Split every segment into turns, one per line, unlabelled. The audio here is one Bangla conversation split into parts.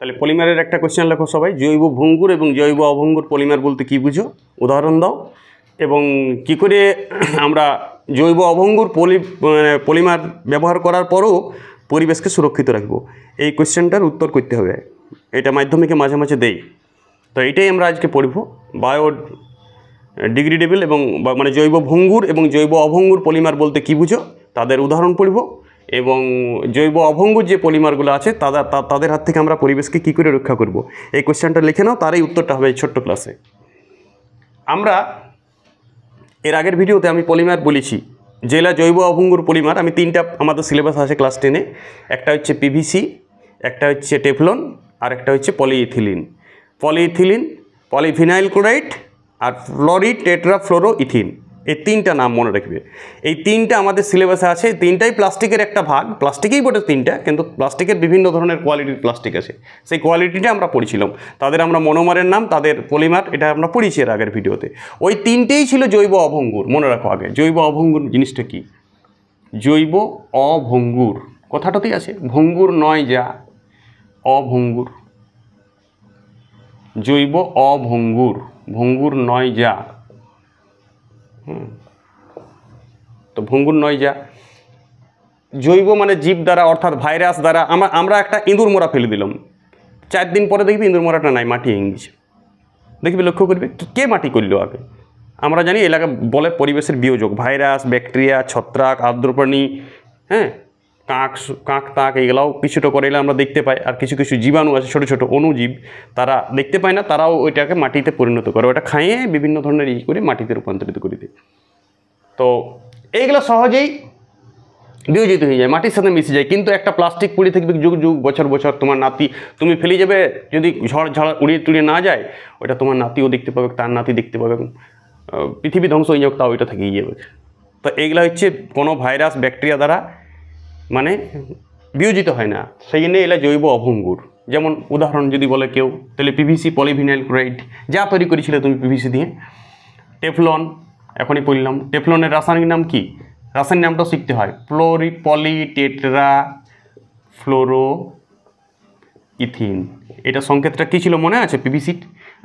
তাহলে পলিমারের একটা কোশ্চেন লেখো সবাই, জৈব ভঙ্গুর এবং জৈব অভঙ্গুর পলিমার বলতে কি বুঝো, উদাহরণ দাও। এবং কি করে আমরা জৈব অভঙ্গুর পলিমার ব্যবহার করার পরও পরিবেশকে সুরক্ষিত রাখবো, এই কোশ্চেনটার উত্তর করতে হবে। এটা মাধ্যমিকে মাঝে মাঝে দেই। তো এটাই আমরা আজকে পড়ব। বায়ো ডিগ্রেডেবল এবং মানে জৈব ভঙ্গুর এবং জৈব অভঙ্গুর পলিমার বলতে কি বুঝো তাদের উদাহরণ পড়ব, এবং জৈব অভঙ্গুর যে পলিমারগুলো আছে তাদের হাত থেকে আমরা পরিবেশকে কী করে রক্ষা করব, এই কোশ্চেনটা লিখে নাও, তারই উত্তরটা হবে ছোট্ট ক্লাসে। আমরা এর আগের ভিডিওতে আমি পলিমার বলেছি, যেগুলা জৈব অভঙ্গুর পলিমার আমি তিনটা আমাদের সিলেবাস আছে ক্লাস 10-এ। একটা হচ্ছে পিভিসি, একটা হচ্ছে টেফলন, আর একটা হচ্ছে পলিইথিলিন। পলিইথিলিন, পলিভিনাইল ক্লোরাইড আর ফ্লোরিড টেট্রাফ্লোরো ইথিন, এই তিনটা নাম মনে রাখবে। এই তিনটা আমাদের সিলেবাসে আছে। তিনটাই প্লাস্টিকের একটা ভাগ, প্লাস্টিকেই বটে তিনটা, কিন্তু প্লাস্টিকের বিভিন্ন ধরনের কোয়ালিটির প্লাস্টিক আছে, সেই কোয়ালিটিটা আমরা পড়েছিলাম। তাদের আমরা মনোমারের নাম, তাদের পলিমার, এটা আমরা পড়েছি এর আগের ভিডিওতে। ওই তিনটেই ছিল জৈব অভঙ্গুর। মনে রাখো আগে জৈব অভঙ্গুর জিনিসটা কি। জৈব অভঙ্গুর কথাটাতেই আছে, ভঙ্গুর নয় যা, অভঙ্গুর। জৈব অভঙ্গুর, ভঙ্গুর নয় যা। তো ভঙ্গুর নয় যা, জৈব মানে জীব দ্বারা, অর্থাৎ ভাইরাস দ্বারা। আমরা একটা ইঁদুর মোড়া ফেলে দিলাম, 4 দিন পরে দেখবি ইঁদুর মোড়াটা নাই, মাটি হয়ে গেছে। দেখবি, লক্ষ্য করবে কে মাটি করলো আগে। আমরা জানি এলাকা বলে পরিবেশের বিয়োজক, ভাইরাস, ব্যাকটেরিয়া, ছত্রাক, আর্দ্রপ্রাণী, কাক তাক, এইগুলাও কিছুটা করে এলে আমরা দেখতে পাই। আর কিছু কিছু জীবাণু আছে, ছোটো ছোটো অণুজীব, তারা দেখতে পায় না, তারাও ওইটাকে মাটিতে পরিণত করে, ওটা খাইয়ে বিভিন্ন ধরনের করে মাটিতে রূপান্তরিত করে দেয়। তো এইগুলো সহজেই বিয়োজিত হয়ে যায়, মাটির সাথে মিশে যায়। কিন্তু একটা প্লাস্টিক পড়ে থাকবে যুগ যুগ, বছর বছর, তোমার নাতি, তুমি ফেলে যাবে, যদি ঝড় ঝড় উড়িয়ে তুড়িয়ে না যায়, ওটা তোমার নাতিও দেখতে পাবে, তার নাতি দেখতে পাবে, পৃথিবী ধ্বংস হয়ে যাবে, তাও ওইটা থেকেই যাবে। তো এইগুলো হচ্ছে কোনো ভাইরাস, ব্যাকটেরিয়া দ্বারা মানে বিয়োজিত হয় না, সেই জন্য এগুলো জৈব অভঙ্গুর। যেমন উদাহরণ যদি বলে কেউ, তাহলে পিভিসি, পলিভিনাইল ক্লোরাইড, যা তৈরি করেছিলে তুমি পিভিসি দিয়ে। টেফলন, এখনই বললাম, টেফলনের রাসায়নিক নাম কি, রাসায়নিক নামটাও শিখতে হয়, পলিটেট্রাফ্লোরো ইথিন। এটা সংকেতটা কী ছিল মনে আছে পিভিসি?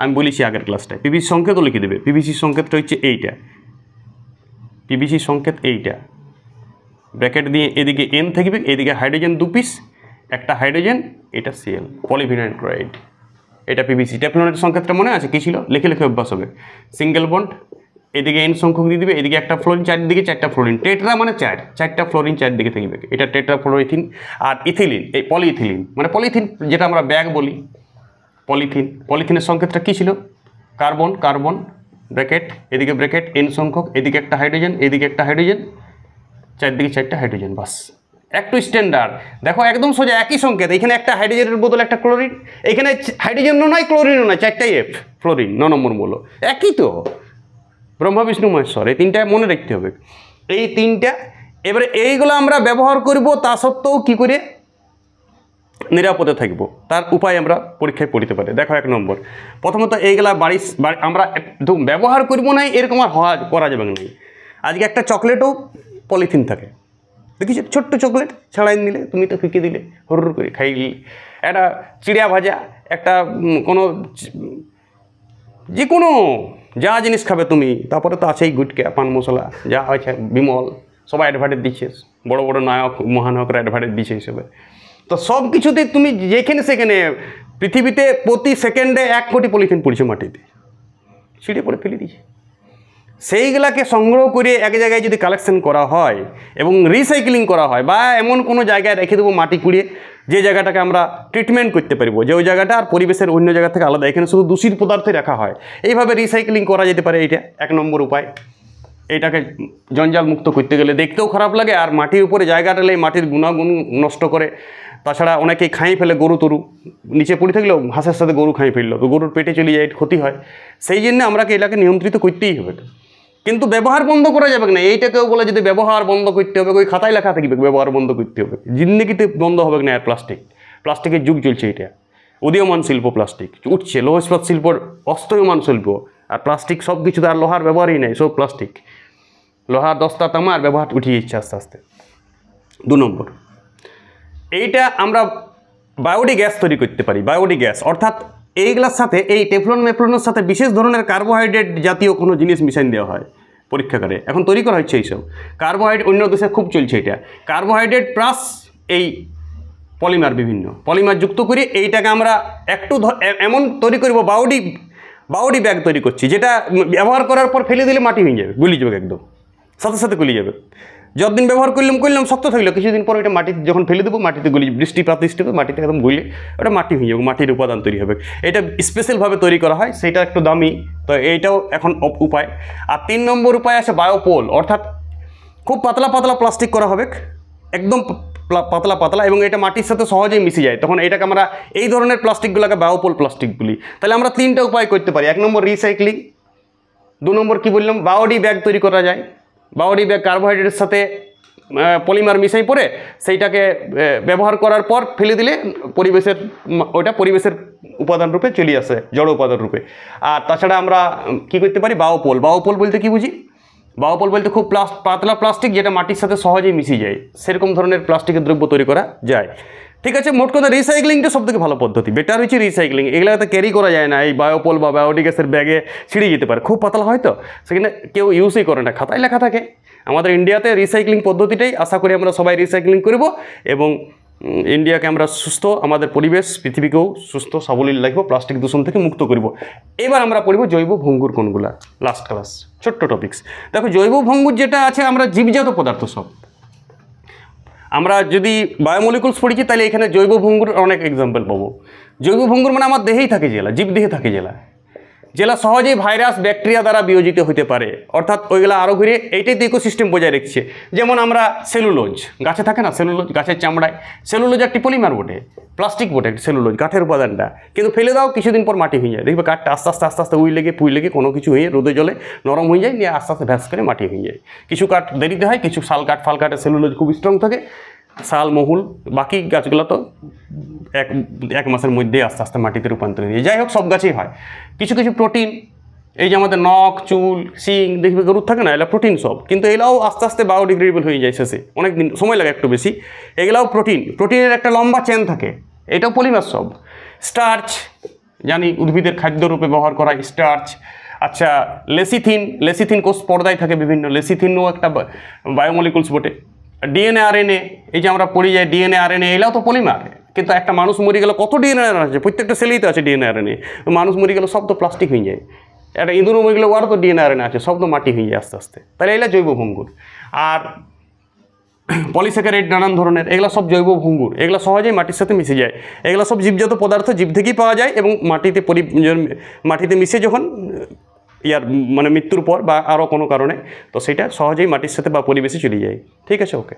আমি বলেছি আগের ক্লাসটায়, পিভিসি সংকেতও লিখে দেবে। পিভিসির সংকেতটা হচ্ছে এইটা, পিভিসির সংকেত এইটা, ব্র্যাকেট দিয়ে এদিকে এন থাকবে, এদিকে হাইড্রোজেন 2 পিস, একটা হাইড্রোজেন, এটা সিএল, পলিভিনাইল ক্লোরাইড, এটা পিভিসি। টেফলনের সংকেতটা মনে আছে কী ছিল? লিখে লিখে অভ্যাস হবে। সিঙ্গেল বন্ড, এদিকে এন সংখ্যক দিয়ে দিবে, এদিকে একটা ফ্লোরিন, চারদিকে 4টা ফ্লোরিন, টেট্রা মানে 4টা ফ্লোরিন চারদিকে থাকবে, এটা টেট্রাফ্লোরোইথিন। আর ইথিলিন, এই পলিইথিলিন মানে পলিথিন, যেটা আমরা ব্যাগ বলি, পলিথিন। পলিথিনের সংকেতটা কী ছিল? কার্বন, কার্বন ব্র্যাকেট, এদিকে ব্র্যাকেট, এন সংখ্যক, এদিকে একটা হাইড্রোজেন, এদিকে একটা হাইড্রোজেন, চারদিকে 4টা হাইড্রোজেন, বাস। একটু স্ট্যান্ডার্ড দেখো, একদম সোজা, একই সংকেত। এখানে একটা হাইড্রোজেনের বদলে একটা ক্লোরিন, এখানে হাইড্রোজেনও নয় ক্লোরিনও নয়, 4টাই এফ, ফ্লোরিন 9 নম্বর মূল, একই তো। ব্রহ্মা বিষ্ণু মহেশ্বর, এই তিনটা মনে রাখতে হবে, এই তিনটা। এবারে এইগুলো আমরা ব্যবহার করব, তা সত্ত্বেও কী করে নিরাপদে থাকব, তার উপায় আমরা পরীক্ষায় পড়তে পারি। দেখো 1 নম্বর, প্রথমত এইগুলা বাড়ি আমরা একদম ব্যবহার করবো না, এরকম আর করা যাবে না। আজকে একটা চকলেটও পলিথিন থাকে, দেখিস, ছোট্ট চকলেট ছাড়াই নিলে, তুমি তো ফিকে দিলে, হর করে খাই দিলে। একটা চিড়িয়া ভাজা, একটা কোনো যে কোনো যা জিনিস খাবে তুমি, তারপরে তো আছেই গুটকা, পান মশলা, যা হয়েছে বিমল, সবাই অ্যাডভার্টাইজ দিচ্ছে, বড় বড় নায়ক মহানায়করা অ্যাডভার্টাইজ দিচ্ছে হিসেবে। তো সব কিছুতে তুমি যেখানে সেখানে পৃথিবীতে প্রতি সেকেন্ডে 1 কোটি পলিথিন পড়ছে মাটিতে, ছিঁড়ে পড়ে ফেলে দিচ্ছে। সেইগুলাকে সংগ্রহ করে এক জায়গায় যদি কালেকশন করা হয় এবং রিসাইক্লিং করা হয়, বা এমন কোনো জায়গায় রেখে দেবো মাটি কুড়িয়ে, যে জায়গাটাকে আমরা ট্রিটমেন্ট করতে পারবো, যে ওই জায়গাটা আর পরিবেশের অন্য জায়গা থেকে আলাদা, এখানে শুধু দূষিত পদার্থে রাখা হয়, এইভাবে রিসাইক্লিং করা যেতে পারে। এইটা 1 নম্বর উপায়। এইটাকে জঞ্জাল মুক্ত করতে গেলে দেখতেও খারাপ লাগে, আর মাটির উপরে জায়গাটা নেই, মাটির গুণাগুণ নষ্ট করে। তাছাড়া অনেকেই খাইয়ে ফেলে, গরু তরু নিচে পড়ে থাকলেও ঘাসের সাথে গরু খাইয়ে ফেললো, তো গরুর পেটে চলে যায়, ক্ষতি হয়। সেই জন্য আমরাকে এটাকে নিয়ন্ত্রিত করতেই হবে, কিন্তু ব্যবহার বন্ধ করা যাবে না। এইটাকেও বলে যদি ব্যবহার বন্ধ করতে হবে, ওই খাতায় লেখা থাকবে ব্যবহার বন্ধ করতে হবে, জিন্দেগিতে বন্ধ হবে না। আর প্লাস্টিকের যুগ চলছে, এটা উদীয়মান শিল্প, প্লাস্টিক উঠছে, লৌহ ইস্পাত শিল্পর অস্তয়মান শিল্প। আর প্লাস্টিক সব কিছুতে আর লোহার ব্যবহারই নেই, সব প্লাস্টিক, লোহার দস্তা তামার ব্যবহার উঠিয়ে দিচ্ছে আস্তে আস্তে। 2 নম্বর, এইটা আমরা বায়োডি গ্যাস তৈরি করতে পারি। বায়োডি গ্যাস অর্থাৎ এইগুলোর সাথে এই টেফলন মেফলনের সাথে বিশেষ ধরনের কার্বোহাইড্রেট জাতীয় কোনো জিনিস মিশাই দেওয়া হয় পরীক্ষাগারে, এখন তৈরি করা হচ্ছে এইসব কার্বোহাইড্রেট। অন্য দেশে খুব চলছে এটা, কার্বোহাইড্রেট প্লাস এই পলিমার, বিভিন্ন পলিমার যুক্ত করে এইটাকে আমরা একটু এমন তৈরি করব, বায়োডি ব্যাগ তৈরি করছি, যেটা ব্যবহার করার পর ফেলে দিলে মাটি হয়ে যাবে, গুলি যাবে, একদম সাথে সাথে গুলি যাবে। যতদিন ব্যবহার করলাম শক্ত থাকলো, কিছুদিন পর ওইটা মাটিতে যখন ফেলে দেবো মাটিতে গুলি, বৃষ্টিপাত মাটিতে একদম গুলি ওটা মাটি হয়ে যাবে, মাটির উপাদান তৈরি হবে। এটা স্পেশালভাবে তৈরি করা হয়, সেটা একটু দামি, তো এইটাও এখন উপায়। আর 3 নম্বর উপায় আছে বায়োপোল, অর্থাৎ খুব পাতলা পাতলা প্লাস্টিক করা হবে, একদম পাতলা পাতলা, এবং এটা মাটির সাথে সহজেই মিশে যায়। তখন এটাকে আমরা এই ধরনের প্লাস্টিকগুলোকে বায়োপোল প্লাস্টিক বলি। তাহলে আমরা 3টা উপায় করতে পারি। 1 নম্বর রিসাইক্লিং, 2 নম্বর কী বললাম, বায়োডি ব্যাগ তৈরি করা যায়। বায়োডি ব্যাগ কার্বোহাইড্রেটের সাথে পলিমার মিশাই পরে সেইটাকে ব্যবহার করার পর ফেলে দিলে পরিবেশের উপাদান রূপে চলে আসে, জড় উপাদান রূপে। আর তাছাড়া আমরা কি করতে পারি, বায়োপোল বলতে কি বুঝি, বায়োপোল বলতে খুব পাতলা প্লাস্টিক যেটা মাটির সাথে সহজেই মিশে যায়, সেরকম ধরনের প্লাস্টিকের দ্রব্য তৈরি করা যায়। ঠিক আছে, মোট কথা রিসাইক্লিংটা সবথেকে ভালো পদ্ধতি, বেটার হচ্ছে রিসাইক্লিং। এগুলোতে ক্যারি করা যায় না, এই বায়োপোল বা বায়োডি গ্যাসের ব্যাগে ছিঁড়ে যেতে পারে, খুব পাতলা হয়তো, সেখানে কেউ ইউজই করে না, খাতায় লেখা থাকে। আমাদের ইন্ডিয়াতে রিসাইক্লিং পদ্ধতিটাই, আশা করি আমরা সবাই রিসাইক্লিং করব এবং ইন্ডিয়াকে আমরা সুস্থ, আমাদের পরিবেশ পৃথিবীকেও সুস্থ সাবলীল রাখবো, প্লাস্টিক দূষণ থেকে মুক্ত করব। এবার আমরা পড়ব জৈব ভঙ্গুর কোনগুলা, লাস্ট ক্লাস, ছোট্ট টপিক্স। দেখো জৈব ভঙ্গুর যেটা আছে, আমরা জীবজাত পদার্থ সব, আমরা যদি বায়োমলিকুলস পড়েছি তাহলে এখানে জৈব ভঙ্গুর অনেক এক্সাম্পল পাবো। জৈব ভঙ্গুর মানে আমার দেহেই থাকে জেলা, জীবদেহে থাকে জেলা সহজেই ভাইরাস ব্যাকটেরিয়া দ্বারা বিয়োজিত হতে পারে, অর্থাৎ ওইগুলা আরও ঘুরে এইটাই তো ইকোসিস্টেম বজায় রাখছে। যেমন আমরা সেলুলোজ, গাছে থাকে না সেলুলোজ, গাছের চামড়ায়, সেলুলোজ একটি পলিমার বটে, প্লাস্টিক বটে, সেলুলোজ কাঠের উপাদানটা, কিন্তু ফেলে দাও কিছুদিন পর মাটি হয়ে যায়, দেখবে কাঠটা আস্তে আস্তে পুই লেগে কোনো কিছু হয়ে রোদে জলে নরম হয়ে যায়, নিয়ে আস্তে আস্তে ভ্যাস করে মাটি হয়ে যায়। কিছু কাঠ দেরিতে হয়, কিছু শাল কাঠ ফাল কাঠে সেলুলোজ খুব স্ট্রং থাকে, শাল মহুল বাকি গাছগুলো তো এক মাসের মধ্যে আস্তে আস্তে মাটিতে রূপান্তরিত হয়ে যায়। যাই হোক, সব গাছেই হয়। কিছু প্রোটিন, এই যে আমাদের নখ চুল শিং দেখবে গরুর থাকে না, এগুলো প্রোটিন সব, কিন্তু এগুলাও আস্তে আস্তে বায়োডিগ্রেডেবল হয়ে যায়, শেষে অনেক দিন সময় লাগে একটু বেশি। এগুলাও প্রোটিনের একটা লম্বা চেন থাকে, এটাও পলিমার সব। স্টার্চ জানি উদ্ভিদের খাদ্যরূপে ব্যবহার করা হয়, স্টার্চ। আচ্ছা, লেসিথিন কোষ পর্দায় থাকে বিভিন্ন, লেসিথিনও একটা বায়োমলিকুলস বটে। ডিএনএ আরএনএ, এই যে আমরা পড়ি যায় ডিএনএ আরএনএ, এগুলাও তো পলিমার। কিন্তু একটা মানুষ মরে গেলে কত ডিএনএ আরএনএ আছে, প্রত্যেকটা সেলেই তো আছে ডিএনএ আরএনএ। মানুষ মরে গেলে সব তো প্লাস্টিক হয়ে যায়, একটা ইঁদুর মরে গেলে ওরও তো ডিএনএ আরএনএ আছে, সব তো মাটি হয়ে যায় আস্তে আস্তে। তাহলে এগুলো জৈব ভঙ্গুর। আর পলিস্যাকারাইড নানান ধরনের, এগুলো সব জৈব ভঙ্গুর, এগুলো সহজেই মাটির সাথে মিশে যায়। এগুলো সব জীবজাত পদার্থ, জীব থেকেই পাওয়া যায়, এবং মাটিতে মিশে যখন মানে মৃত্যুর পর বা আরও কোনো কারণে, তো সেটা সহজেই মাটির সাথে বা পরিবেশে চলে যায়। ঠিক আছে, ওকে।